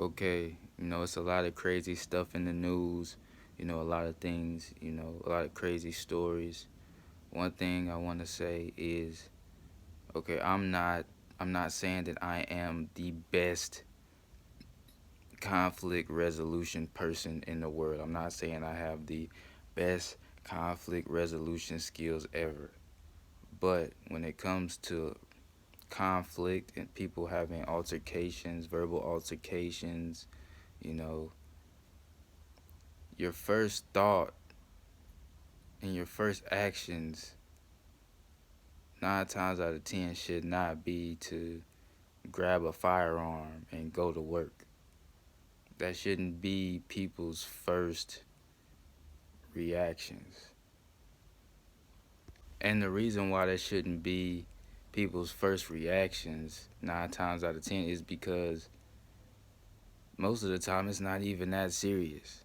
Okay, it's a lot of crazy stuff in the news, a lot of things, a lot of crazy stories. One thing I want to say is, okay, I'm not saying that I am the best conflict resolution person in the world. I'm not saying I have the best conflict resolution skills ever. But when it comes to conflict and people having altercations, verbal altercations, you know, your first thought and your first actions, 9 times out of 10, should not be to grab a firearm and go to work. That shouldn't be people's first reactions. And the reason why that shouldn't be people's first reactions 9 times out of 10 is because most of the time it's not even that serious.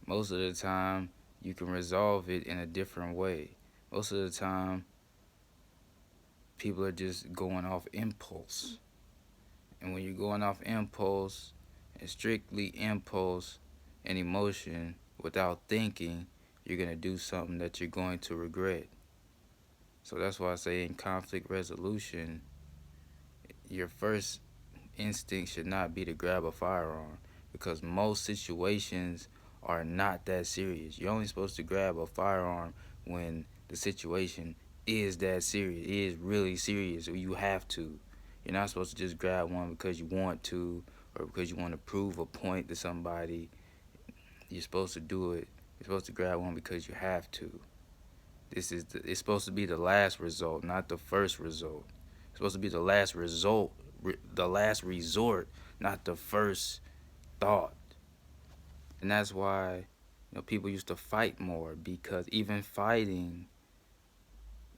Most of the time you can resolve it in a different way. Most of the time people are just going off impulse. And when you're going off impulse and strictly impulse and emotion without thinking, you're going to do something that you're going to regret. So that's why I say in conflict resolution, your first instinct should not be to grab a firearm because most situations are not that serious. You're only supposed to grab a firearm when the situation is that serious. It is really serious, or you have to. You're not supposed to just grab one because you want to or because you want to prove a point to somebody. You're supposed to do it. You're supposed to grab one because you have to. It's supposed to be the last result, not the first result. It's supposed to be the last result, the last resort, not the first thought. And that's why people used to fight more, because even fighting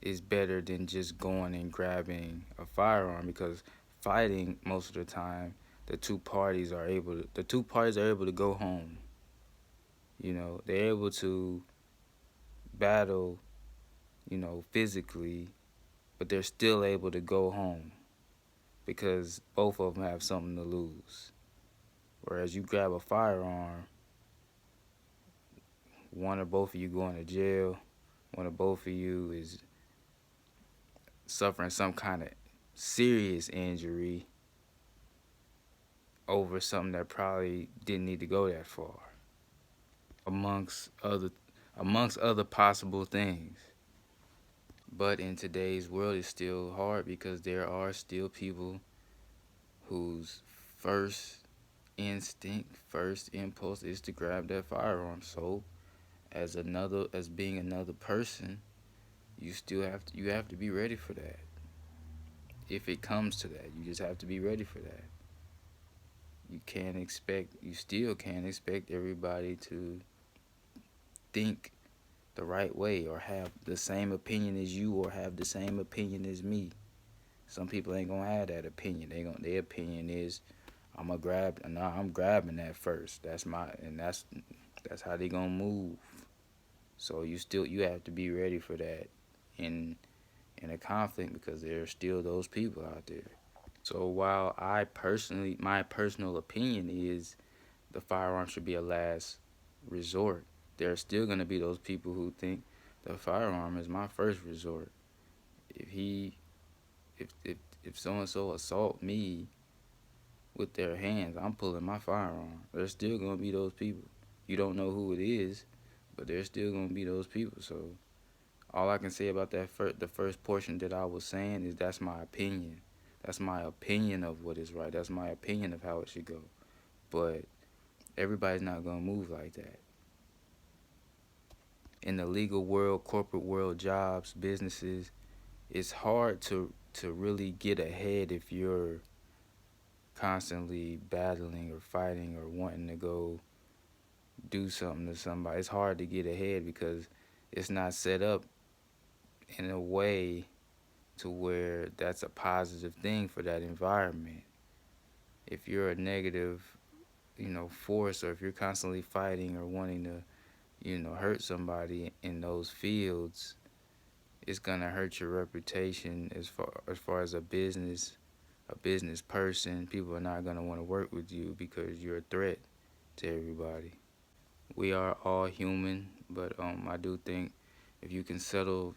is better than just going and grabbing a firearm, because fighting most of the time the two parties are able to go home. They're able to battle, physically, but they're still able to go home because both of them have something to lose. Whereas you grab a firearm, one or both of you going to jail, one or both of you is suffering some kind of serious injury over something that probably didn't need to go that far. Amongst other possible things. But in today's world, it's still hard because there are still people whose first instinct, first impulse is to grab that firearm. So, as being another person, you have to be ready for that. If it comes to that, you just have to be ready for that. You still can't expect everybody to think the right way or have the same opinion as you or have the same opinion as me. Some people ain't gonna have that opinion. Their opinion is I'm grabbing that first. That's how they gonna move. So you have to be ready for that in a conflict, because there are still those people out there. So while my personal opinion is the firearm should be a last resort, there are still going to be those people who think the firearm is my first resort. If he, if so and so assault me with their hands, I'm pulling my firearm. There's still going to be those people. You don't know who it is, but there's still going to be those people. So all I can say about the first portion that I was saying is that's my opinion. That's my opinion of what is right. That's my opinion of how it should go. But everybody's not going to move like that. In the legal world, corporate world, jobs, businesses, it's hard to really get ahead if you're constantly battling or fighting or wanting to go do something to somebody. It's hard to get ahead because it's not set up in a way to where that's a positive thing for that environment. If you're a negative, force, or if you're constantly fighting or wanting to, hurt somebody in those fields, it's gonna hurt your reputation as far as a business a business person, people are not going to want to work with you because you're a threat to everybody. We are all human, but I do think if you can settle,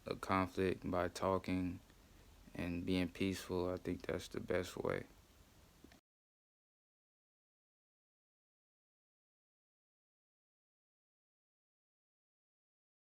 a conflict by talking and being peaceful, I think that's the best way.